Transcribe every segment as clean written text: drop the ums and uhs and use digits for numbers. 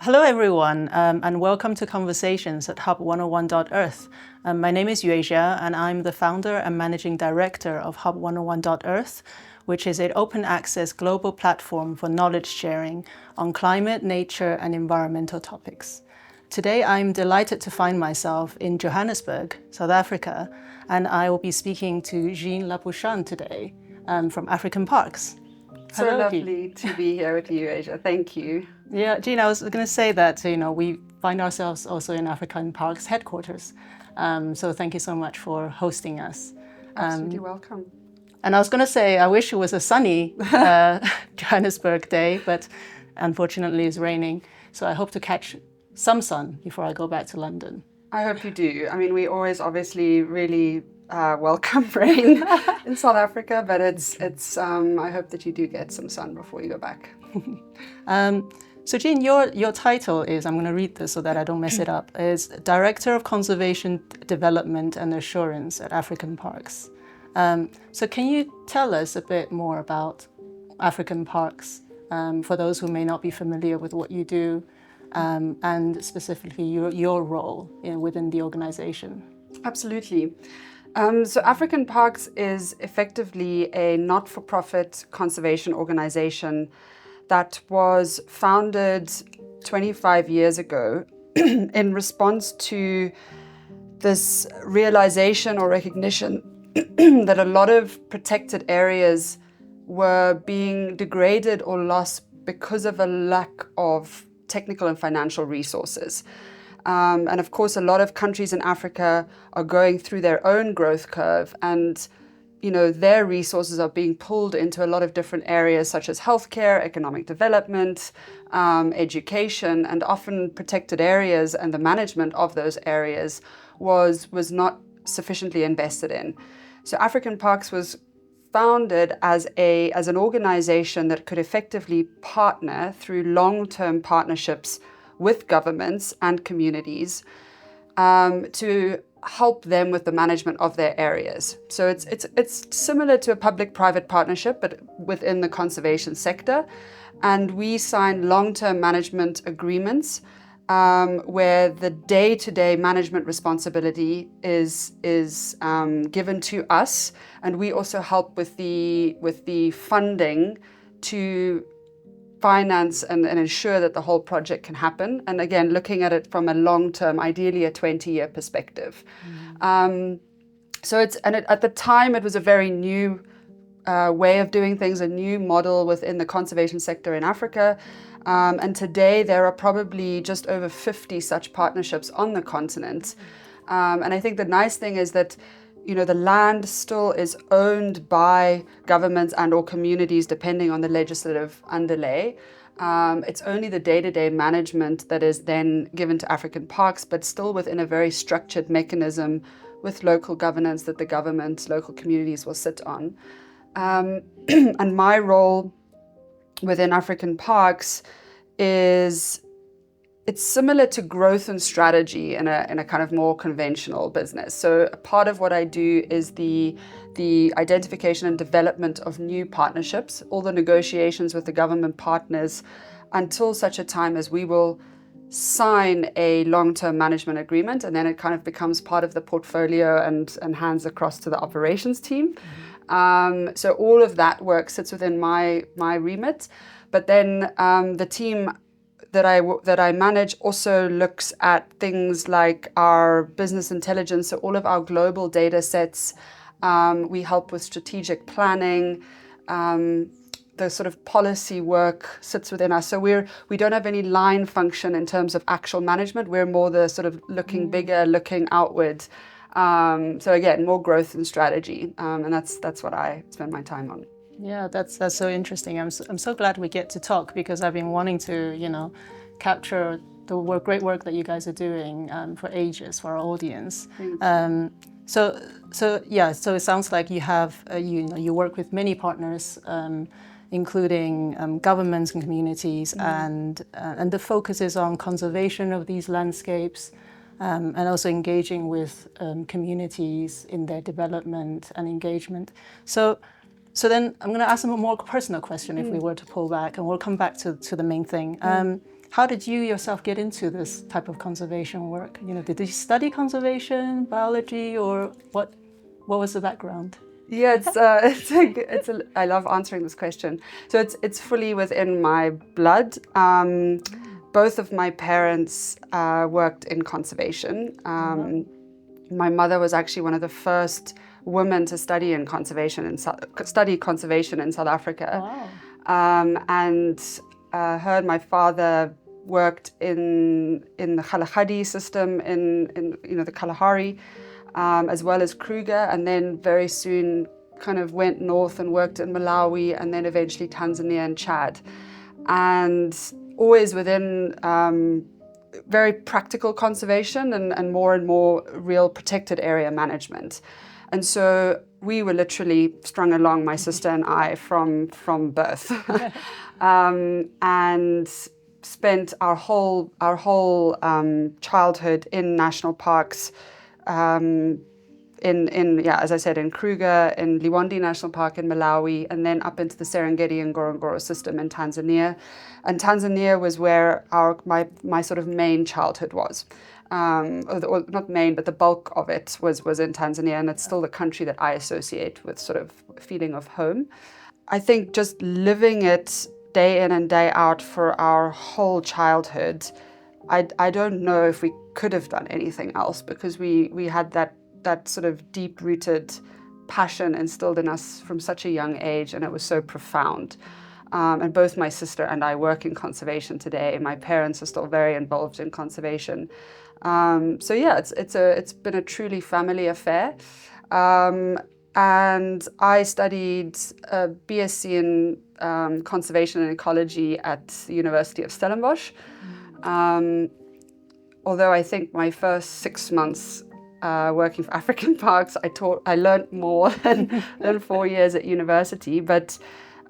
Hello, everyone, and welcome to Conversations at Hub101.Earth. My name is E07, and I'm the founder and managing director of Hub101.Earth, which is an open access global platform for knowledge sharing on climate, nature, and environmental topics. Today, I'm delighted to find myself in Johannesburg, South Africa, and I will be speaking to Jean Labuschagne today from African Parks. So Hello, lovely to be here with you, Asia. Thank you. Yeah, Jean, I was going to say that, we find ourselves also in African Parks headquarters. So thank you so much for hosting us. Absolutely welcome. And I was going to say, I wish it was a sunny Johannesburg day, but unfortunately it's raining. So I hope to catch some sun before I go back to London. I hope you do. I mean, we always obviously really welcome rain in South Africa, but I hope that you do get some sun before you go back. So Jean, your title is, I'm going to read this so that I don't mess it up, is Director of Conservation Development and Assurance at African Parks. So can you tell us a bit more about African Parks for those who may not be familiar with what you do and specifically your role within the organization? Absolutely. So African Parks is effectively a not-for-profit conservation organization that was founded 25 years ago in response to this realization or recognition that a lot of protected areas were being degraded or lost because of a lack of technical and financial resources. And of course, a lot of countries in Africa are going through their own growth curve, and their resources are being pulled into a lot of different areas such as healthcare, economic development, education, and often protected areas and the management of those areas was not sufficiently invested in. So African Parks was founded as an organization that could effectively partner through long-term partnerships with governments and communities to help them with the management of their areas. So it's similar to a public-private partnership, but within the conservation sector. And we sign long-term management agreements where the day-to-day management responsibility is given to us, and we also help with the funding to finance and ensure that the whole project can happen. And again, looking at it from a long-term, ideally a 20-year perspective. At the time, it was a very new way of doing things, a new model within the conservation sector in Africa. And today, there are probably just over 50 such partnerships on the continent. And I think the nice thing is that the land still is owned by governments and or communities, depending on the legislative underlay. It's only the day-to-day management that is then given to African Parks, but still within a very structured mechanism with local governance that the government, local communities will sit on. And my role within African Parks is, it's similar to growth and strategy in a kind of more conventional business. So a part of what I do is the identification and development of new partnerships, all the negotiations with the government partners until such a time as we will sign a long-term management agreement, and then it kind of becomes part of the portfolio and hands across to the operations team. So all of that work sits within my remit, but then the team that I manage also looks at things like our business intelligence, so all of our global data sets. We help with strategic planning. The sort of policy work sits within us. So we don't have any line function in terms of actual management. We're more the sort of looking bigger, looking outward. So again, more growth and strategy, and that's what I spend my time on. Yeah, that's so interesting. I'm so glad we get to talk, because I've been wanting to, capture the great work that you guys are doing for ages for our audience. So it sounds like you have you work with many partners, including governments and communities, and the focus is on conservation of these landscapes. And also engaging with communities in their development and engagement. So then I'm going to ask them a more personal question if we were to pull back, and we'll come back to the main thing. how did you yourself get into this type of conservation work? You know, did you study conservation, biology, or what was the background? Yeah, I love answering this question. So it's fully within my blood. Both of my parents worked in conservation. My mother was actually one of the first women to study conservation in South Africa. Wow. Her and my father worked in the Kalahari system in the Kalahari. As well as Kruger, and then very soon kind of went north and worked in Malawi, and then eventually Tanzania and Chad. And always within very practical conservation and more real protected area management. And so we were literally strung along, my sister and I, from birth. And spent our whole childhood in national parks, as I said, in Kruger, in Liwonde National Park in Malawi, and then up into the Serengeti and Ngorongoro system in Tanzania. And Tanzania was where my sort of main childhood was. Or not main, but the bulk of it was in Tanzania, and it's still the country that I associate with sort of feeling of home. I think just living it day in and day out for our whole childhood, I don't know if we could have done anything else, because we had that sort of deep-rooted passion instilled in us from such a young age, and it was so profound. And both my sister and I work in conservation today. My parents are still very involved in conservation. So yeah, it's been a truly family affair. And I studied a BSc in conservation and ecology at the University of Stellenbosch. Although I think my first 6 months working for African Parks, I learned more than 4 years at university. But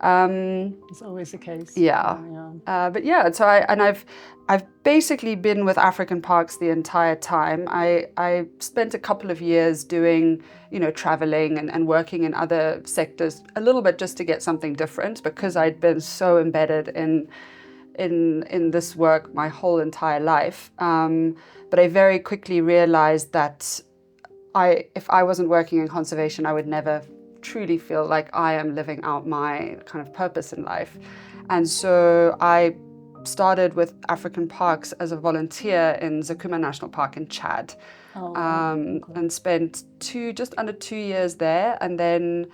it's always the case. Yeah. But yeah, so I've basically been with African Parks the entire time. I spent a couple of years doing, traveling and working in other sectors a little bit just to get something different, because I'd been so embedded in this work my whole entire life. But I very quickly realized that if I wasn't working in conservation, I would never truly feel like I am living out my kind of purpose in life. And so I started with African Parks as a volunteer in Zakuma National Park in Chad. And spent just under 2 years there, and then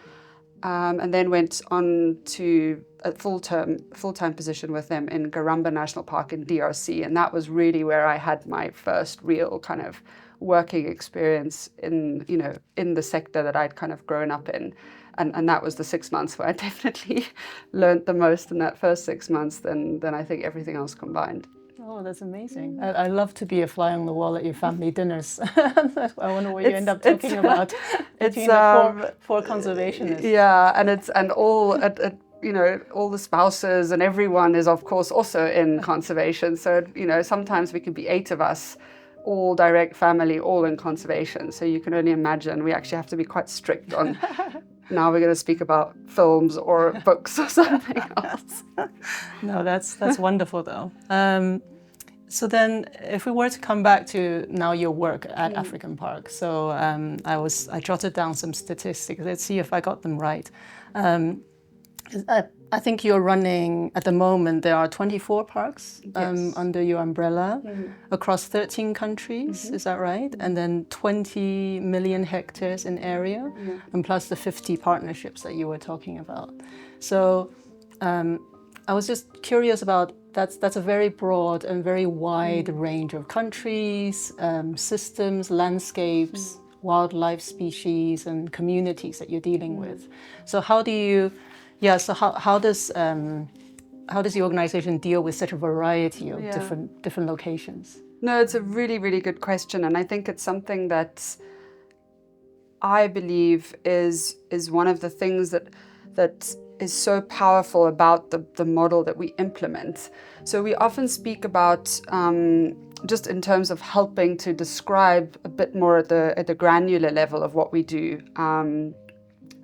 went on to a full-time position with them in Garamba National Park in DRC, and that was really where I had my first real kind of working experience in the sector that I'd kind of grown up in, and that was the 6 months where I definitely learned the most in that first 6 months than I think everything else combined. Oh, that's amazing. I love to be a fly on the wall at your family dinners. I wonder what you end up talking about between the four conservationists. Yeah, and all all the spouses and everyone is of course also in conservation. So sometimes we can be 8 of us, all direct family, all in conservation. So you can only imagine we actually have to be quite strict on. Now we're going to speak about films or books or something else. No, that's wonderful though. So then, if we were to come back to now your work at African Park, so I jotted down some statistics. Let's see if I got them right. I think you're running, at the moment, there are 24 parks under your umbrella across 13 countries, is that right? And then 20 million hectares in area, and plus the 50 partnerships that you were talking about. So I was just curious about, that's a very broad and very wide range of countries, systems, landscapes, wildlife species, and communities that you're dealing with. So how do you... Yeah, so how does the organization deal with such a variety of different locations? No, it's a really, really good question, and I think it's something that I believe is one of the things that is so powerful about the model that we implement. So we often speak about just in terms of helping to describe a bit more at the granular level of what we do.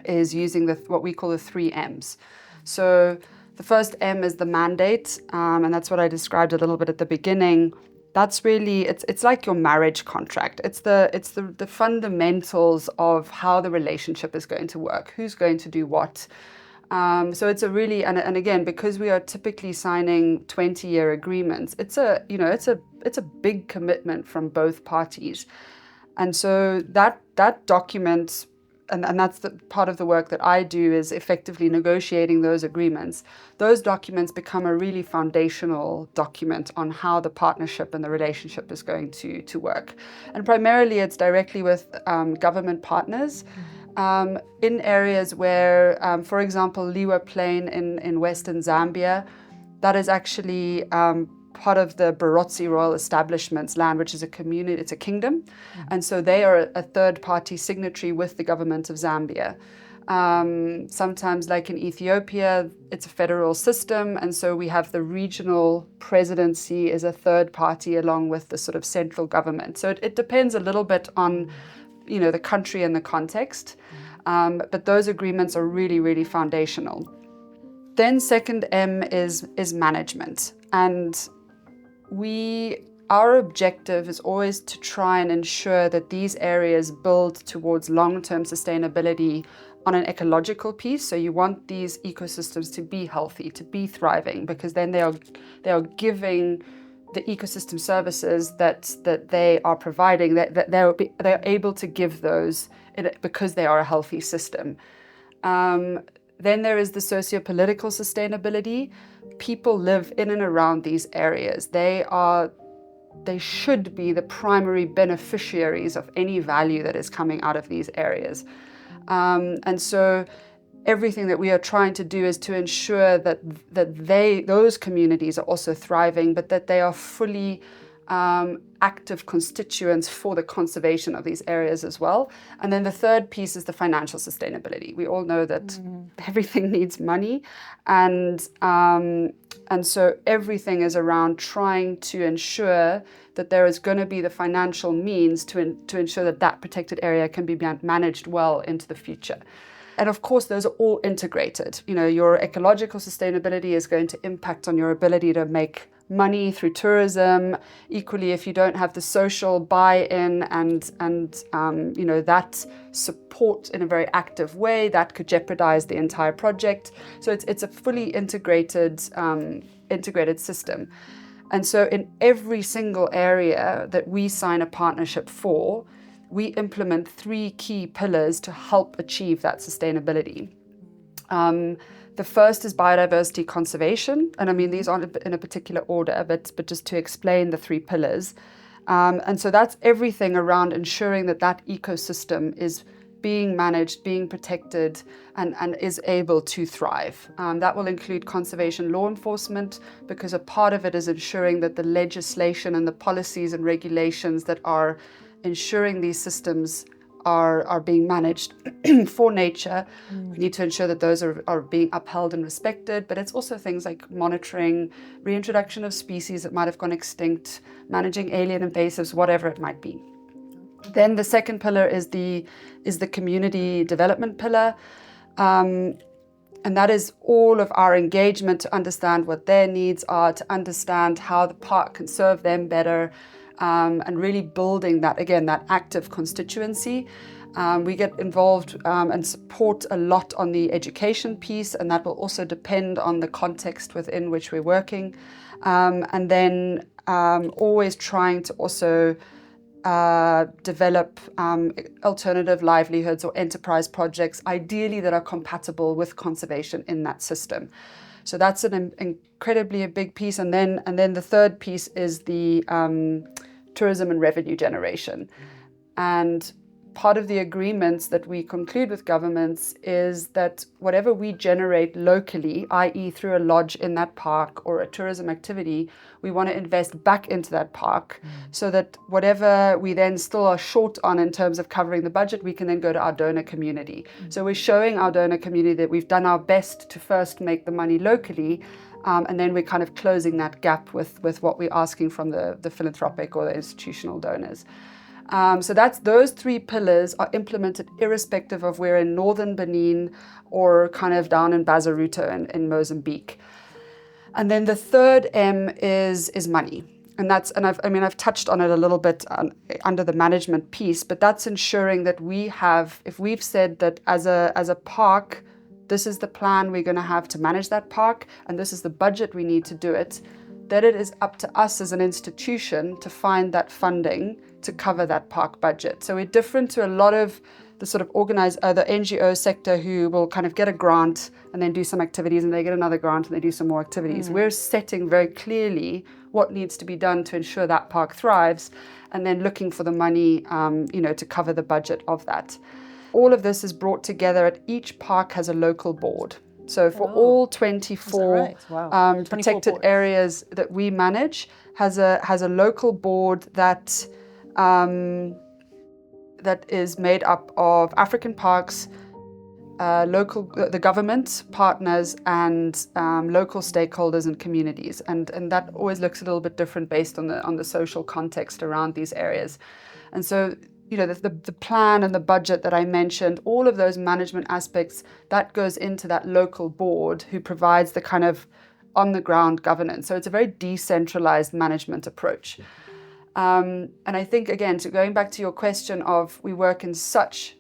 Is using what we call the 3 M's. So The first M is the mandate, and that's what I described a little bit at the beginning. That's really, it's like your marriage contract. It's the fundamentals of how the relationship is going to work, who's going to do what. So it's a really, and again, because we are typically signing 20-year agreements, it's a big commitment from both parties. And so that document, and that's the part of the work that I do, is effectively negotiating those agreements. Those documents become a really foundational document on how the partnership and the relationship is going to work. And primarily it's directly with government partners in areas where, for example, Liwa Plain in Western Zambia, that is actually part of the Barotse Royal Establishment's land, which is a community, it's a kingdom. And so they are a third-party signatory with the government of Zambia. Sometimes, like in Ethiopia, it's a federal system, and so we have the regional presidency as a third party along with the sort of central government. So it depends a little bit on, the country and the context, but those agreements are really, really foundational. Then second M is management, and our objective is always to try and ensure that these areas build towards long-term sustainability on an ecological piece. So you want these ecosystems to be healthy, to be thriving, because then they are giving the ecosystem services that they are providing, that they're able to give those because they are a healthy system. Then there is the socio-political sustainability. People live in and around these areas. They should be the primary beneficiaries of any value that is coming out of these areas. And so everything that we are trying to do is to ensure that those communities are also thriving, but that they are fully active constituents for the conservation of these areas as well. And then the third piece is the financial sustainability. We all know that everything needs money, and so everything is around trying to ensure that there is going to be the financial means to ensure that protected area can be managed well into the future. And of course, those are all integrated. Your ecological sustainability is going to impact on your ability to make money through tourism. Equally, if you don't have the social buy-in and that support in a very active way, that could jeopardize the entire project. So it's a fully integrated system. And so in every single area that we sign a partnership for, we implement 3 key pillars to help achieve that sustainability. The first is biodiversity conservation, and I mean these aren't in a particular order, but just to explain the 3 pillars. And so that's everything around ensuring that ecosystem is being managed, being protected, and is able to thrive. That will include conservation law enforcement, because a part of it is ensuring that the legislation and the policies and regulations that are ensuring these systems are being managed for nature. We need to ensure that those are being upheld and respected, but it's also things like monitoring, reintroduction of species that might have gone extinct, managing alien invasives, whatever it might be. Then the second pillar is the community development pillar. And that is all of our engagement to understand what their needs are, to understand how the park can serve them better, and really building that active constituency. We get involved and support a lot on the education piece, and that will also depend on the context within which we're working. And then always trying to also develop alternative livelihoods or enterprise projects, ideally that are compatible with conservation in that system. So that's an incredibly a big piece. And then the third piece is the tourism and revenue generation. And part of the agreements that we conclude with governments is that whatever we generate locally, i.e. through a lodge in that park or a tourism activity, we want to invest back into that park so that whatever we then still are short on in terms of covering the budget, we can then go to our donor community. So we're showing our donor community that we've done our best to first make the money locally, and then we're kind of closing that gap with what we're asking from the philanthropic or the institutional donors. So those 3 pillars are implemented irrespective of we're in northern Benin or kind of down in Bazaruto in Mozambique. And then the third M is money. And I've touched on it a little bit under the management piece, but that's ensuring that if we've said that as a park, this is the plan we're going to have to manage that park, and this is the budget we need to do it, that it is up to us as an institution to find that funding to cover that park budget. So we're different to a lot of the sort of the NGO sector who will kind of get a grant and then do some activities, and they get another grant and they do some more activities. We're setting very clearly what needs to be done to ensure that park thrives, and then looking for the money, to cover the budget of that. All of this is brought together at each park has a local board. So for all 24 right? Wow. protected areas that we manage, has a local board that is made up of African parks, the government, partners, and local stakeholders and communities. And that always looks a little bit different based on the social context around these areas. And so, the plan and the budget that I mentioned, all of those management aspects, that goes into that local board who provides the kind of on-the-ground governance. So it's a very decentralized management approach. And I think, again, going back to your question of we work in such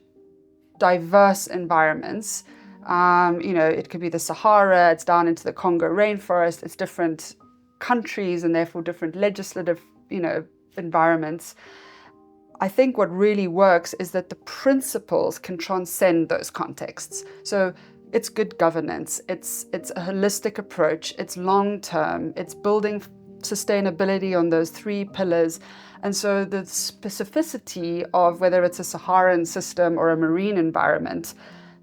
diverse environments, it could be the Sahara, it's down into the Congo rainforest, it's different countries and therefore different legislative, environments. I think what really works is that the principles can transcend those contexts. So it's good governance, it's a holistic approach, it's long-term, it's building sustainability on those 3 pillars. And so the specificity of whether it's a Saharan system or a marine environment,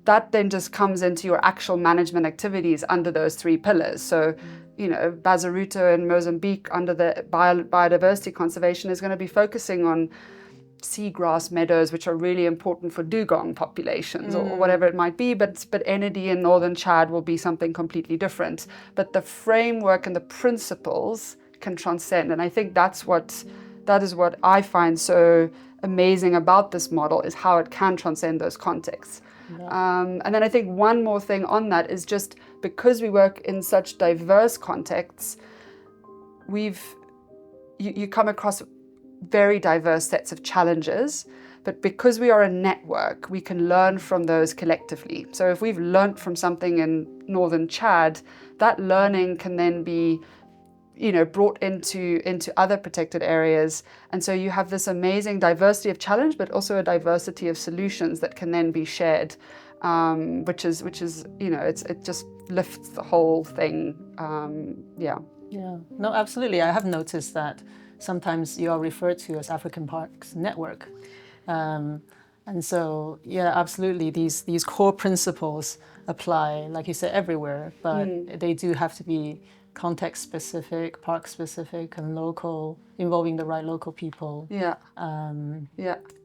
that then just comes into your actual management activities under those 3 pillars. So, Bazaruto in Mozambique under the biodiversity conservation is going to be focusing on seagrass meadows, which are really important for dugong populations or whatever it might be, but Enedi in northern Chad will be something completely different. But the framework and the principles can transcend. And I think that is what I find so amazing about this model, is how it can transcend those contexts. Yeah. And then I think one more thing on that is just because we work in such diverse contexts, you come across very diverse sets of challenges, but because we are a network, we can learn from those collectively. So if we've learned from something in northern Chad, that learning can then be brought into other protected areas. And so you have this amazing diversity of challenge, but also a diversity of solutions that can then be shared, which is it just lifts the whole thing. Yeah. No, absolutely. I have noticed that sometimes you are referred to as African Parks Network. And so, absolutely, these core principles apply, like you said, everywhere, but they do have to be context-specific, park-specific, and local, involving the right local people.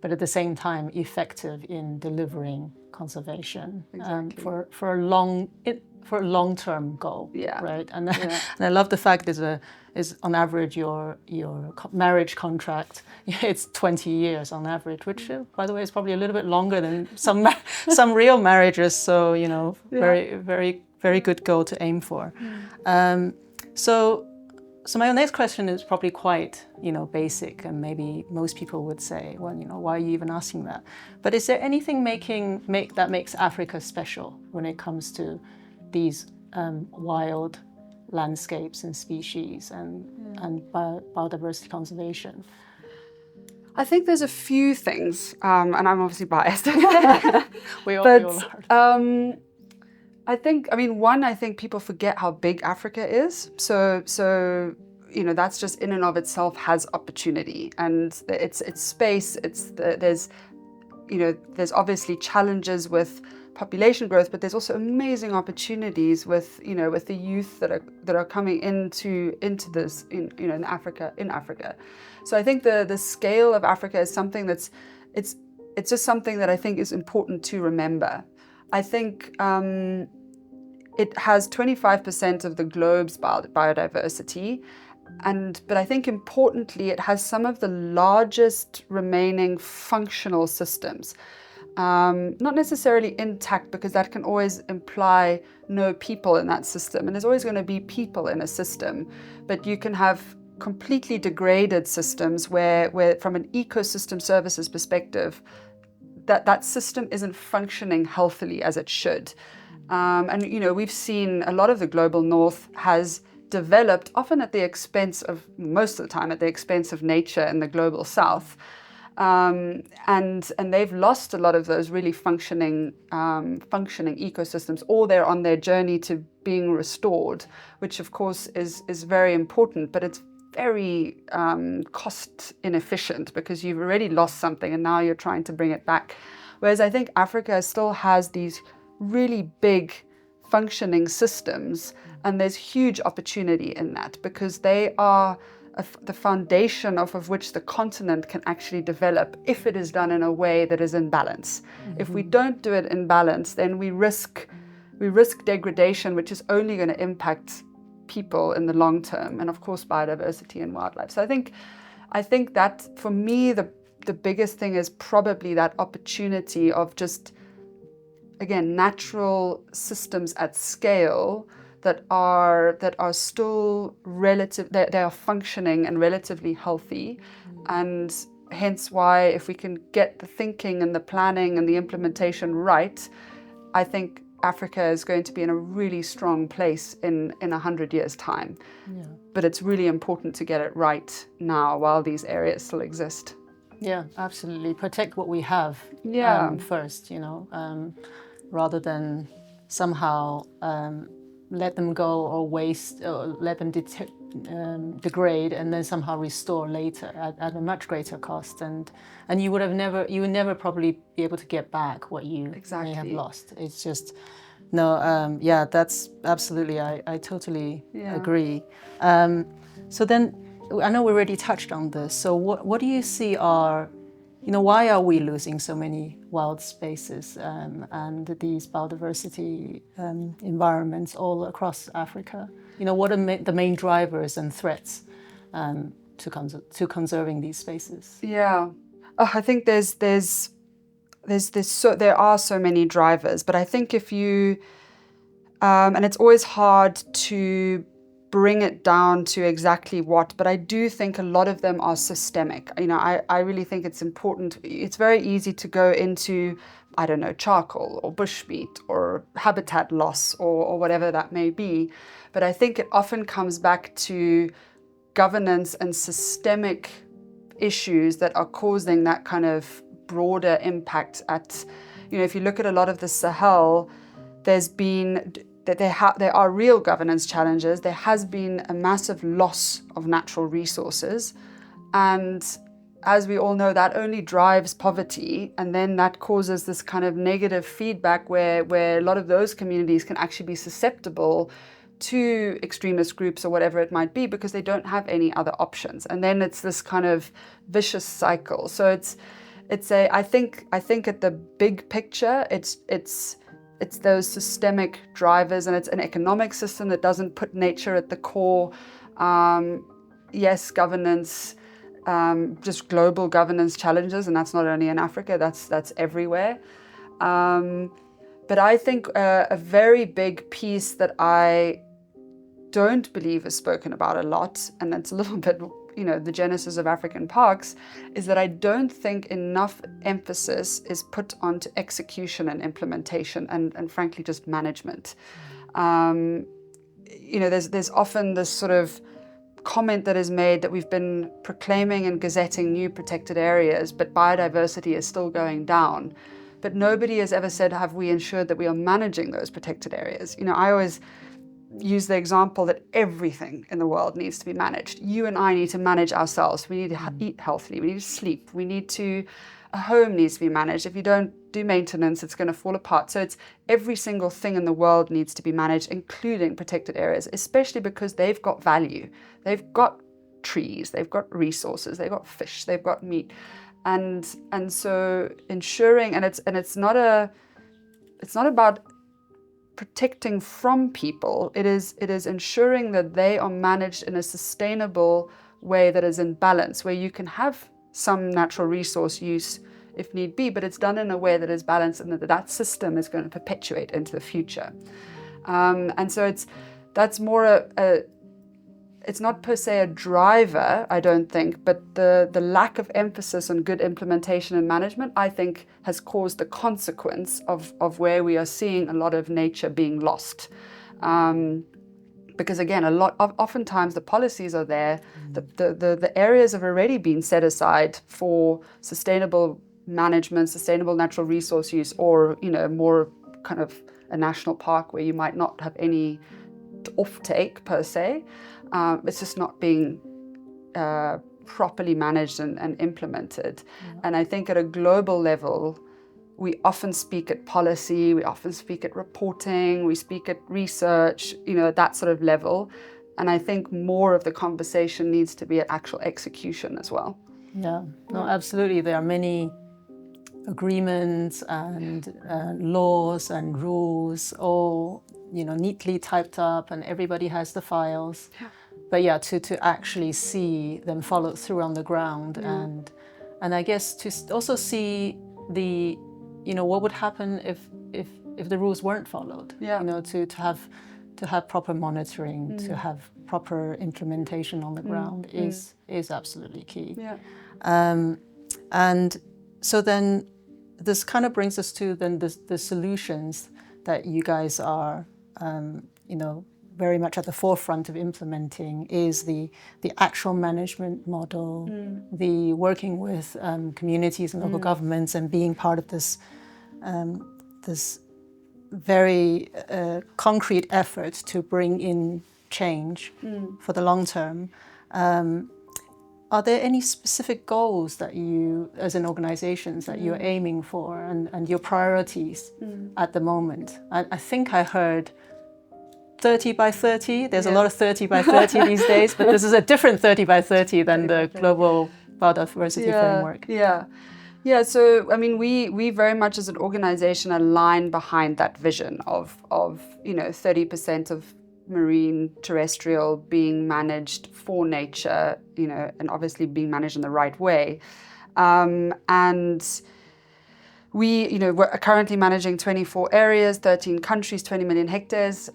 But at the same time, effective in delivering conservation for a long-term goal. Right. And I love the fact is on average your marriage contract, it's 20 years on average, which by the way is probably a little bit longer than some real marriages. So very, very, very good goal to aim for. So my next question is probably quite basic, and maybe most people would say, well, why are you even asking that? But is there anything that makes Africa special when it comes to these wild landscapes and species and biodiversity conservation? I think there's a few things, and I'm obviously biased. we all are. I think people forget how big Africa is. So that's just in and of itself has opportunity, and it's space. There's obviously challenges with population growth, but there's also amazing opportunities with the youth that are coming into this in Africa. So I think the scale of Africa is something it's just something that I think is important to remember. I think it has 25% of the globe's biodiversity, But I think importantly, it has some of the largest remaining functional systems. Not necessarily intact, because that can always imply no people in that system. And there's always going to be people in a system. But you can have completely degraded systems where from an ecosystem services perspective, that system isn't functioning healthily as it should. And, you know, we've seen a lot of the global north has developed, often at the expense of, most of the time, at the expense of nature in the global south. And they've lost a lot of those really functioning ecosystems, or they're on their journey to being restored, which of course is very important, but it's very cost inefficient, because you've already lost something and now you're trying to bring it back. Whereas I think Africa still has these really big functioning systems, and there's huge opportunity in that, because they are the foundation off of which the continent can actually develop if it is done in a way that is in balance. Mm-hmm. If we don't do it in balance, then we risk degradation, which is only going to impact people in the long term, and of course biodiversity and wildlife. So I think that for me the biggest thing is probably that opportunity of just, again, natural systems at scale that are still they are functioning and relatively healthy. And hence why, if we can get the thinking and the planning and the implementation right, I think Africa is going to be in a really strong place in 100 years' time. Yeah. But it's really important to get it right now while these areas still exist. Yeah, absolutely. Protect what we have first, you know, rather than somehow let them go or waste, or let them degrade and then somehow restore later at a much greater cost. And you would never probably be able to get back what you may have lost. It's just, no, yeah, that's absolutely, I totally agree. So then, I know we already touched on this. So what do you see are, you know, why are we losing so many wild spaces and these biodiversity environments all across Africa? You know, what are the main drivers and threats to conserving these spaces? Yeah, I think there are so many drivers, but I think if you and it's always hard to bring it down to exactly what, but I do think a lot of them are systemic. You know, I really think it's important. It's very easy to go into, I don't know, charcoal or bushmeat or habitat loss or whatever that may be. But I think it often comes back to governance and systemic issues that are causing that kind of broader impact at, you know, if you look at a lot of the Sahel, there's been that there are real governance challenges. There has been a massive loss of natural resources. And as we all know, that only drives poverty. And then that causes this kind of negative feedback where a lot of those communities can actually be susceptible to extremist groups or whatever it might be, because they don't have any other options. And then it's this kind of vicious cycle. So I think at the big picture, it's those systemic drivers, and it's an economic system that doesn't put nature at the core. Yes, governance, just global governance challenges, and that's not only in Africa, that's everywhere. But I think a very big piece that I don't believe is spoken about a lot, and that's a little bit, you know, the genesis of African parks, is that I don't think enough emphasis is put onto execution and implementation and frankly just management. You know, there's often this sort of comment that is made that we've been proclaiming and gazetting new protected areas, but biodiversity is still going down. But nobody has ever said, have we ensured that we are managing those protected areas? You know, I always use the example that everything in the world needs to be managed. You and I need to manage ourselves. We need to eat healthily. We need to sleep. A home needs to be managed. If you don't do maintenance, it's going to fall apart. So it's every single thing in the world needs to be managed, including protected areas, especially because they've got value. They've got trees, they've got resources, they've got fish, they've got meat. And so ensuring, and it's not about protecting from people. It is ensuring that they are managed in a sustainable way that is in balance, where you can have some natural resource use if need be, but it's done in a way that is balanced and that system is going to perpetuate into the future. And so that's more it's not per se a driver, I don't think, but the lack of emphasis on good implementation and management, I think, has caused the consequence of where we are seeing a lot of nature being lost. Because again, oftentimes the policies are there, the areas have already been set aside for sustainable management, sustainable natural resource use, or more kind of a national park where you might not have any offtake per se. It's just not being properly managed and implemented. Yeah. And I think at a global level, we often speak at policy, we often speak at reporting, we speak at research, that sort of level. And I think more of the conversation needs to be at actual execution as well. Yeah, no, absolutely. There are many agreements and laws and rules, all neatly typed up, and everybody has the files. Yeah. But yeah, to actually see them followed through on the ground, and I guess to also see the what would happen if the rules weren't followed. Yeah. To have proper monitoring, to have proper implementation on the ground is absolutely key. Yeah. And so then this kind of brings us to then the solutions that you guys are very much at the forefront of implementing is the actual management model, the working with communities and local governments, and being part of this very concrete effort to bring in change for the long term. Are there any specific goals that you, as an organization, that you're aiming for, and your priorities at the moment? I think I heard 30 by 30. There's a lot of 30 by 30 these days, but this is a different 30 by 30 than the global biodiversity framework. Yeah. So I mean, we very much as an organization align behind that vision of 30% of marine terrestrial being managed for nature, and obviously being managed in the right way. And we're currently managing 24 areas, 13 countries, 20 million hectares.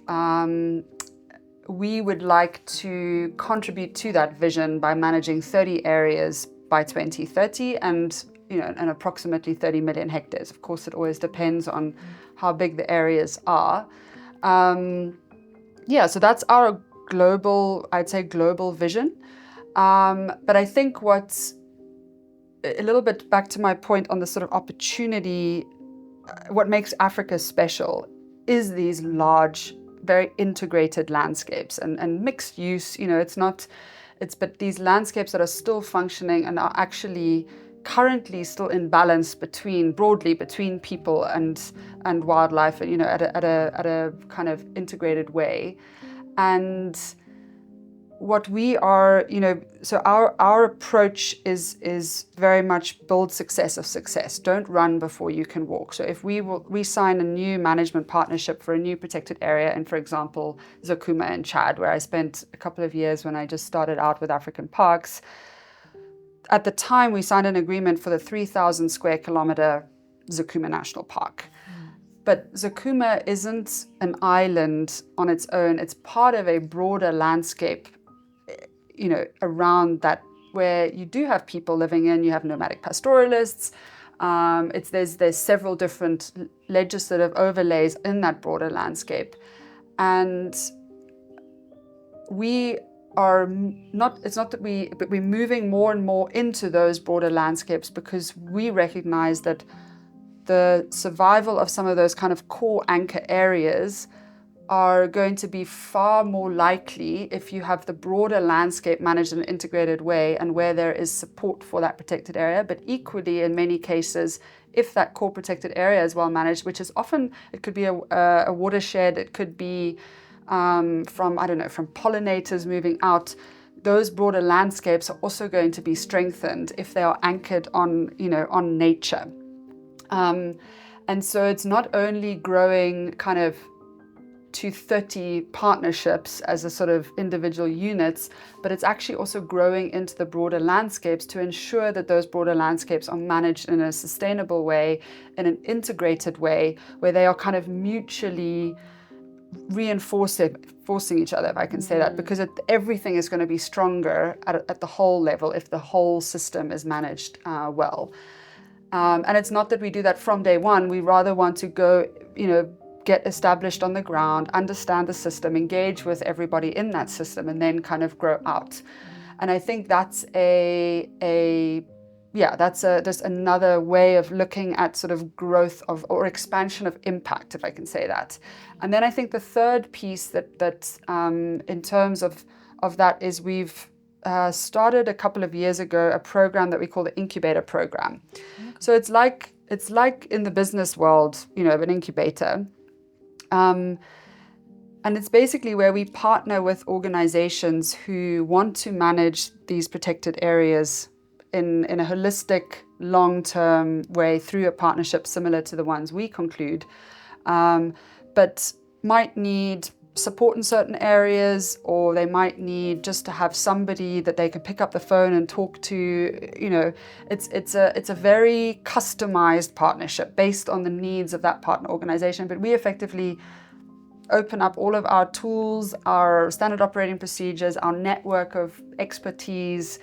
We would like to contribute to that vision by managing 30 areas by 2030 and approximately 30 million hectares. Of course, it always depends on how big the areas are. So that's our global vision. But I think what's a little bit back to my point on the sort of opportunity, what makes Africa special is these large, very integrated landscapes and mixed use. But these landscapes that are still functioning and are actually currently still in balance broadly between people and wildlife, at a kind of integrated way. And what we are, so our approach is very much build success of success. Don't run before you can walk. So if we sign a new management partnership for a new protected area in, for example, Zakuma in Chad, where I spent a couple of years when I just started out with African Parks. At the time, we signed an agreement for the 3,000 square kilometer Zakuma National Park. But Zakuma isn't an island on its own. It's part of a broader landscape, around that, where you do have people living in. You have nomadic pastoralists. There's several different legislative overlays in that broader landscape, and we're moving more and more into those broader landscapes because we recognize that the survival of some of those kind of core anchor areas are going to be far more likely if you have the broader landscape managed in an integrated way and where there is support for that protected area. But equally, in many cases, if that core protected area is well managed, which is often, it could be a watershed, it could be from pollinators moving out, those broader landscapes are also going to be strengthened if they are anchored on nature. And so it's not only growing kind of to 30 partnerships as a sort of individual units, but it's actually also growing into the broader landscapes to ensure that those broader landscapes are managed in a sustainable way, in an integrated way, where they are kind of mutually reinforcing each other, if I can say that, because everything is going to be stronger at the whole level if the whole system is managed well. And it's not that we do that from day one. We rather want to go, get established on the ground, understand the system, engage with everybody in that system, and then kind of grow out. And I think that's just another way of looking at sort of growth of or expansion of impact, if I can say that. And then I think the third piece that in terms of that is we've started a couple of years ago a program that we call the incubator program. Okay. So it's like in the business world, an incubator. And it's basically where we partner with organizations who want to manage these protected areas in a holistic, long-term way through a partnership similar to the ones we conclude, but might need support in certain areas, or they might need just to have somebody that they can pick up the phone and talk to. It's a very customized partnership based on the needs of that partner organization, but we effectively open up all of our tools, our standard operating procedures, our network of expertise.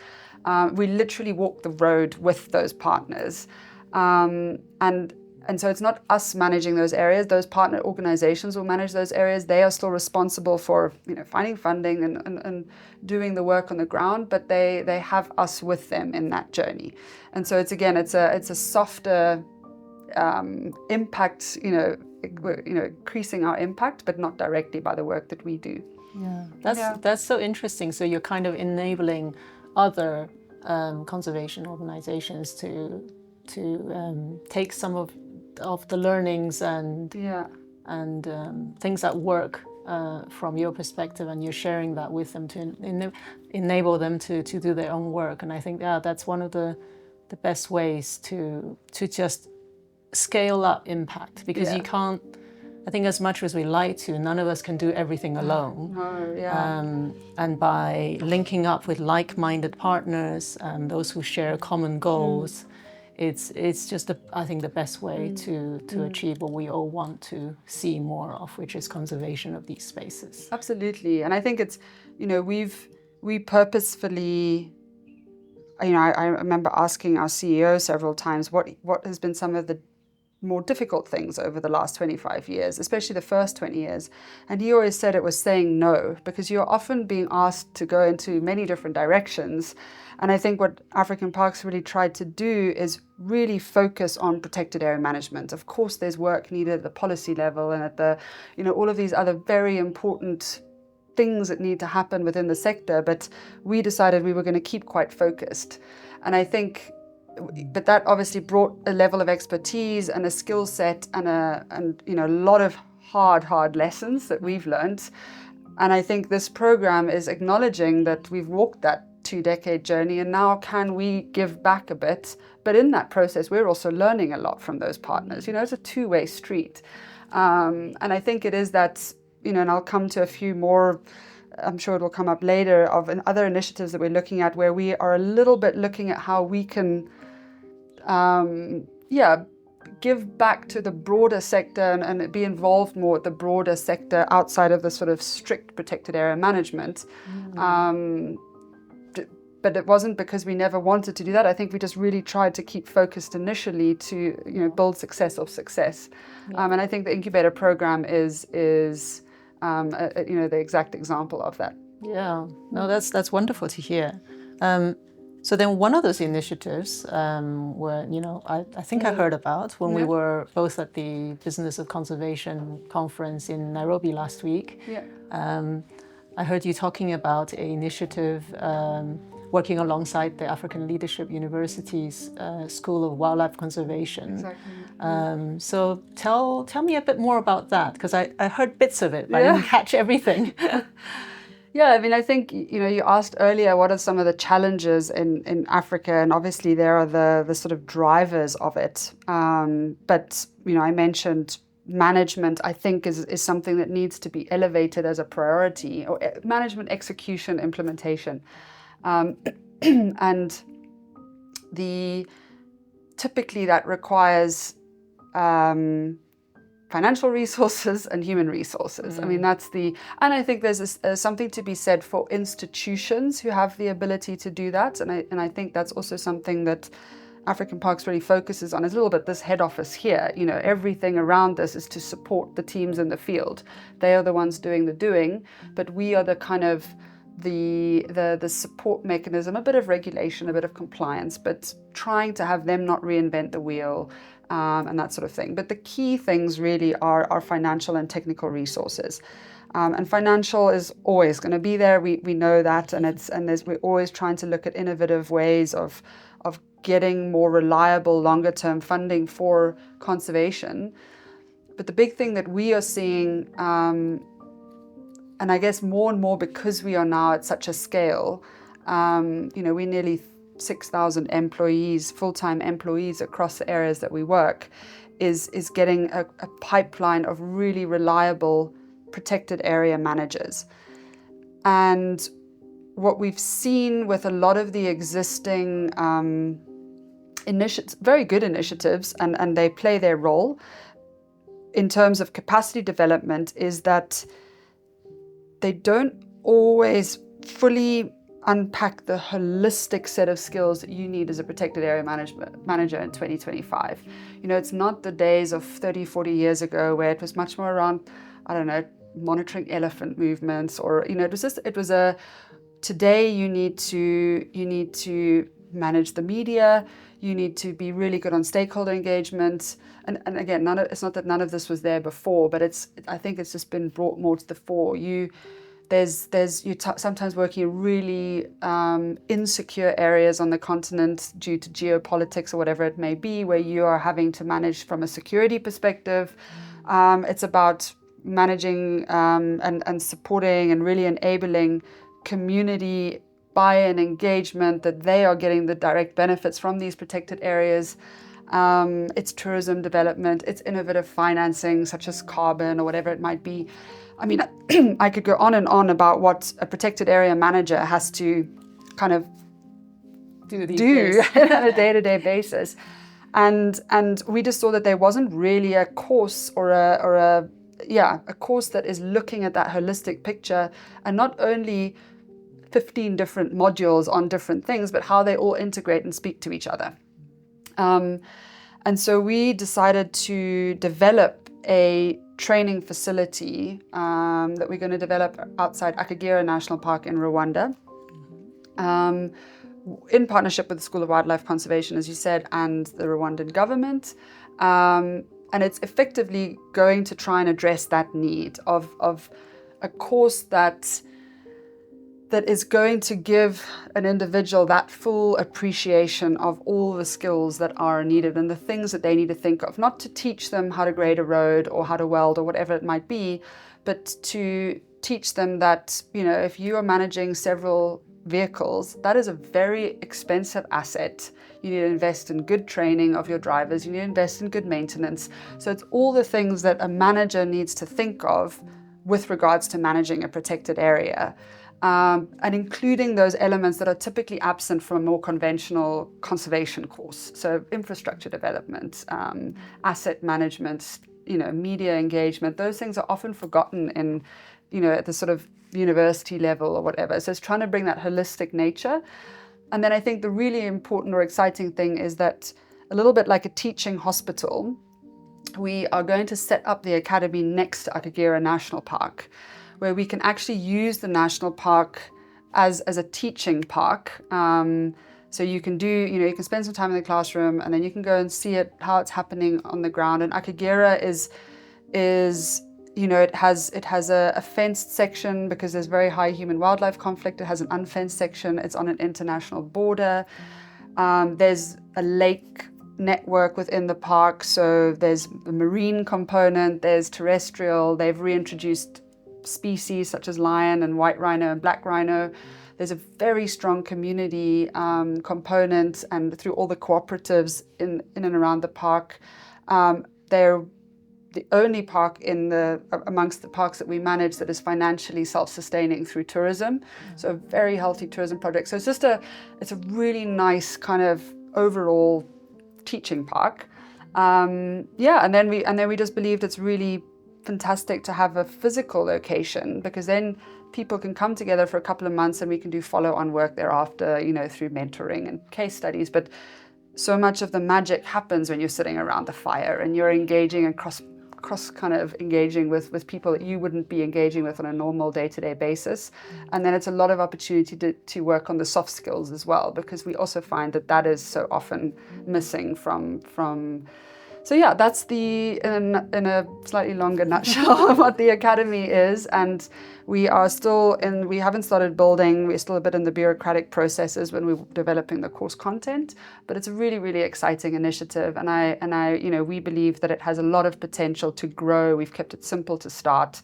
We literally walk the road with those partners. And so it's not us managing those areas. Those partner organizations will manage those areas. They are still responsible for finding funding and doing the work on the ground, but they have us with them in that journey. And so it's a softer impact, increasing our impact, but not directly by the work that we do. Yeah, that's so interesting. So you're kind of enabling other conservation organizations to take some of the learnings and things that work from your perspective, and you're sharing that with them to enable them to do their own work. And I think that's one of the best ways to just scale up impact, because you can't, I think, as much as we like to, none of us can do everything alone. And by linking up with like-minded partners and those who share common goals, it's just, I think, the best way to achieve what we all want to see more of, which is conservation of these spaces. Absolutely. And I think it's, we purposefully, I remember asking our CEO several times, what has been some of the more difficult things over the last 25 years, especially the first 20 years. And he always said it was saying no, because you're often being asked to go into many different directions. And I think what African Parks really tried to do is really focus on protected area management. Of course, there's work needed at the policy level and at the, all of these other very important things that need to happen within the sector. But we decided we were going to keep quite focused. And I think, but that obviously brought a level of expertise and a skill set and a lot of hard lessons that we've learned. And I think this program is acknowledging that we've walked that 2-decade journey, and now can we give back a bit? But in that process, we're also learning a lot from those partners. It's a two-way street. And I think it is that, and I'll come to a few more, I'm sure it will come up later, of other initiatives that we're looking at, where we are a little bit looking at how we can give back to the broader sector and be involved more with the broader sector outside of the sort of strict protected area management. But it wasn't because we never wanted to do that. I think we just really tried to keep focused initially to build success of success. And I think the incubator program is the exact example of that. Yeah, no, that's wonderful to hear. So then one of those initiatives were, I think I heard about when we were both at the Business of Conservation conference in Nairobi last week. I heard you talking about an initiative working alongside the African Leadership University's School of Wildlife Conservation. Exactly. So tell me a bit more about that, because I heard bits of it, but I didn't catch everything. Yeah, I mean, I think, you asked earlier, what are some of the challenges in Africa? And obviously there are the sort of drivers of it. But, I mentioned management, I think, is something that needs to be elevated as a priority, or management, execution, implementation. And typically that requires financial resources and human resources. I mean, and I think there's something to be said for institutions who have the ability to do that. And I think that's also something that African Parks really focuses on, is a little bit this head office here. You know, everything around this is to support the teams in the field. They are the ones doing the doing, but we are the kind of the support mechanism, a bit of regulation, a bit of compliance, but trying to have them not reinvent the wheel, and that sort of thing. But the key things really are our financial and technical resources. And financial is always going to be there. We know that, and we're always trying to look at innovative ways of getting more reliable, longer term funding for conservation. But the big thing that we are seeing, and I guess more and more because we are now at such a scale, we're nearly 6,000 employees, full-time employees across the areas that we work, is getting a pipeline of really reliable protected area managers. And what we've seen with a lot of the existing very good initiatives, and they play their role in terms of capacity development, is that they don't always fully unpack the holistic set of skills that you need as a protected area manager in 2025. It's not the days of 30, 40 years ago where it was much more around, I don't know, monitoring elephant movements, or, today you need to manage the media, you need to be really good on stakeholder engagement. And again, it's not that none of this was there before, but I think it's just been brought more to the fore. You're sometimes working in really insecure areas on the continent due to geopolitics or whatever it may be, where you are having to manage from a security perspective. It's about managing and supporting and really enabling community buy-in, engagement, that they are getting the direct benefits from these protected areas. It's tourism development, it's innovative financing such as carbon or whatever it might be. I mean, I could go on and on about what a protected area manager has to kind of do on a day-to-day basis. And we just saw that there wasn't really a course or a course that is looking at that holistic picture, and not only 15 different modules on different things, but how they all integrate and speak to each other. And so we decided to develop a training facility that we're going to develop outside Akagera National Park in Rwanda, in partnership with the School of Wildlife Conservation, as you said, and the Rwandan government. And it's effectively going to try and address that need of a course that is going to give an individual that full appreciation of all the skills that are needed and the things that they need to think of, not to teach them how to grade a road or how to weld or whatever it might be, but to teach them that, if you are managing several vehicles, that is a very expensive asset. You need to invest in good training of your drivers. You need to invest in good maintenance. So it's all the things that a manager needs to think of with regards to managing a protected area. And including those elements that are typically absent from a more conventional conservation course. So infrastructure development, asset management, media engagement, those things are often forgotten in, at the sort of university level or whatever. So it's trying to bring that holistic nature. And then I think the really important or exciting thing is that, a little bit like a teaching hospital, we are going to set up the academy next to Akagera National Park, where we can actually use the national park as a teaching park. So you can you can spend some time in the classroom, and then you can go and see how it's happening on the ground. And Akagera is it has a fenced section because there's very high human wildlife conflict. It has an unfenced section. It's on an international border. There's a lake network within the park. So there's the marine component, there's terrestrial. They've reintroduced species such as lion and white rhino and black rhino. There's a very strong community component, and through all the cooperatives in and around the park, they're the only park amongst the parks that we manage that is financially self-sustaining through tourism. So a very healthy tourism project. So it's a really nice kind of overall teaching park. And then we just believed it's really fantastic to have a physical location, because then people can come together for a couple of months and we can do follow-on work thereafter, through mentoring and case studies. But so much of the magic happens when you're sitting around the fire and you're engaging and cross kind of engaging with people that you wouldn't be engaging with on a normal day-to-day basis. And then it's a lot of opportunity to work on the soft skills as well, because we also find that is so often missing from. So yeah, that's in a slightly longer nutshell what the Academy is. And we haven't started building, we're still a bit in the bureaucratic processes when we're developing the course content, but it's a really, really exciting initiative. And we believe that it has a lot of potential to grow. We've kept it simple to start,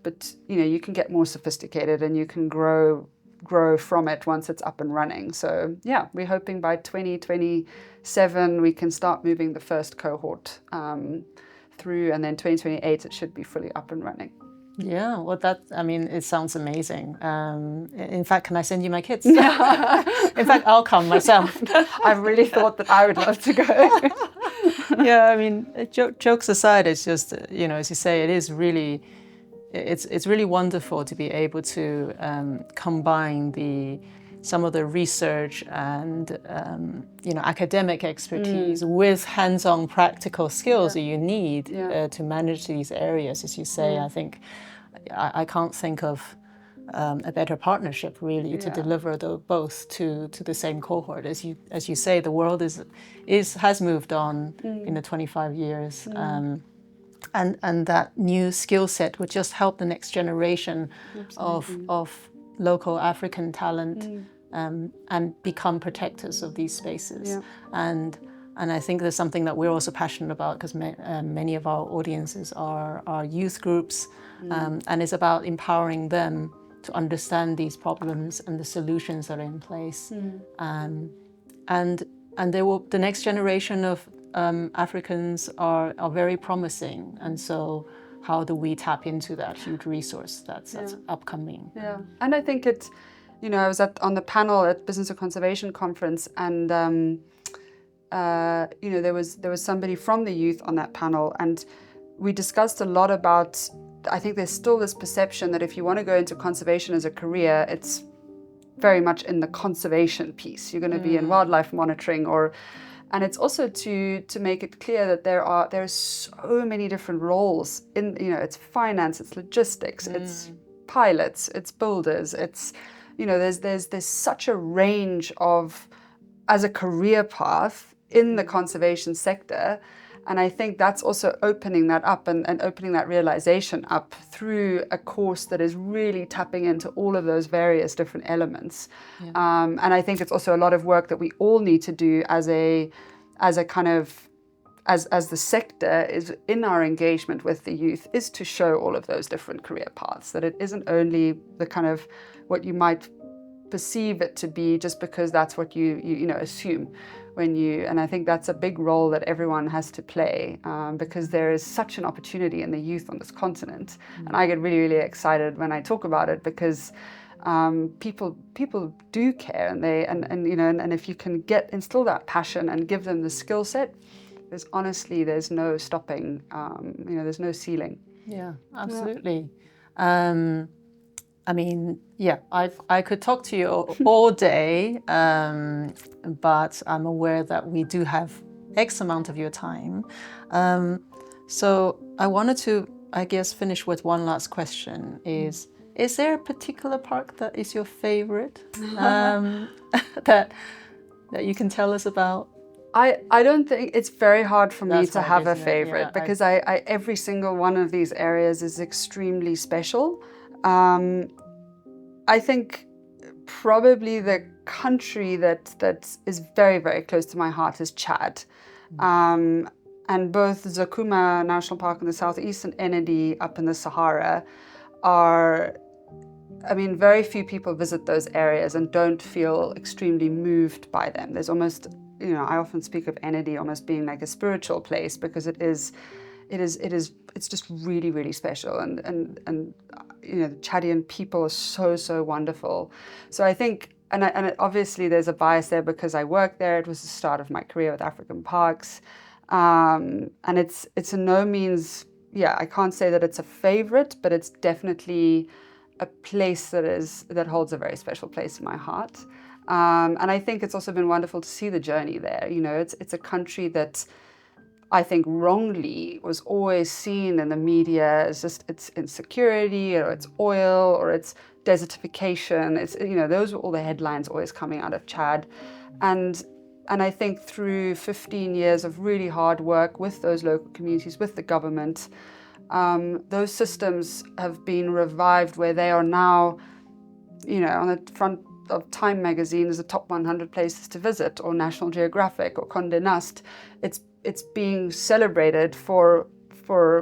but you can get more sophisticated and you can grow from it once it's up and running. So yeah, we're hoping by 2027 we can start moving the first cohort through, and then 2028 it should be fully up and running. Yeah, well, it sounds amazing. In fact, can I send you my kids? In fact, I'll come myself. I've really thought that I would love to go. Yeah, jokes aside, it's just, as you say, it is really, it's really wonderful to be able to combine some of the research and academic expertise with hands-on practical skills that you need to manage these areas. As you say, I think I can't think of a better partnership really to deliver both to the same cohort. As you say, the world has moved on in the 25 years. And that new skill set would just help the next generation of local African talent and become protectors of these spaces. Yeah. And I think there's something that we're also passionate about, because many of our audiences are youth groups, and it's about empowering them to understand these problems and the solutions that are in place. And the next generation of Africans are very promising, and so how do we tap into that huge resource that's upcoming? Yeah, and I think I was on the panel at Business of Conservation conference, and there was somebody from the youth on that panel, and we discussed a lot about. I think there's still this perception that if you want to go into conservation as a career, it's very much in the conservation piece. You're going to be in wildlife monitoring, and it's also to make it clear that there's so many different roles in, it's finance, it's logistics, it's pilots, it's builders, it's, there's such a range of, as a career path in the conservation sector. And I think that's also opening that up and opening that realization up through a course that is really tapping into all of those various different elements. Yeah. And I think it's also a lot of work that we all need to do as a kind of, as the sector is in our engagement with the youth, is to show all of those different career paths, that it isn't only the kind of what you might perceive it to be just because that's what you assume. And I think that's a big role that everyone has to play, because there is such an opportunity in the youth on this continent. And I get really, really excited when I talk about it, because people do care, and if you can instill that passion and give them the skill set, there's no stopping, there's no ceiling. Yeah, absolutely. I could talk to you all day, but I'm aware that we do have X amount of your time. So I wanted to, I guess, finish with one last question. Is there a particular park that is your favorite that you can tell us about? I don't think, it's very hard for me to have a favorite, because every single one of these areas is extremely special. I think probably the country that is very, very close to my heart is Chad. And both Zakuma National Park in the southeast and Enedi up in the Sahara very few people visit those areas and don't feel extremely moved by them. There's almost, I often speak of Enedi almost being like a spiritual place, because it's just really, really special. And the Chadian people are so wonderful. So I think, and obviously there's a bias there because I worked there. It was the start of my career with African Parks. And it's in no means, I can't say that it's a favorite, but it's definitely a place that holds a very special place in my heart. And I think it's also been wonderful to see the journey there. It's a country that I think wrongly was always seen in the media as just its insecurity, or its oil, or its desertification. It's, those were all the headlines always coming out of Chad. And I think through 15 years of really hard work with those local communities, with the government, those systems have been revived, where they are now, on the front of Time magazine as the top 100 places to visit, or National Geographic, or Condé Nast. It's being celebrated for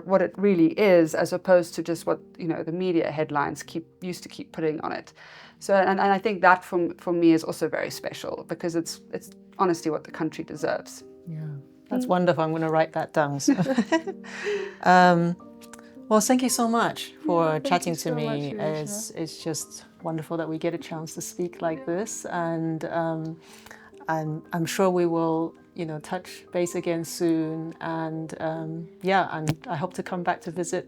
what it really is, as opposed to just what the media headlines used to keep putting on it. So, and I think that for me is also very special, because it's honestly what the country deserves. Yeah, that's wonderful. I'm going to write that down. So. Well, thank you so much for chatting to me. It's just wonderful that we get a chance to speak like this, and I'm sure we will, touch base again soon. And and I hope to come back to visit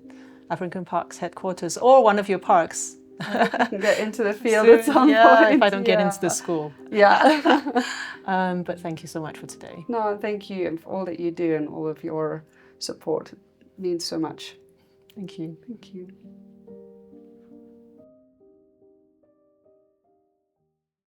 African Parks headquarters, or one of your parks. Get into the field at some point. If I don't get into the school. Yeah. But thank you so much for today. No, thank you, and for all that you do and all of your support. It means so much. Thank you. Thank you.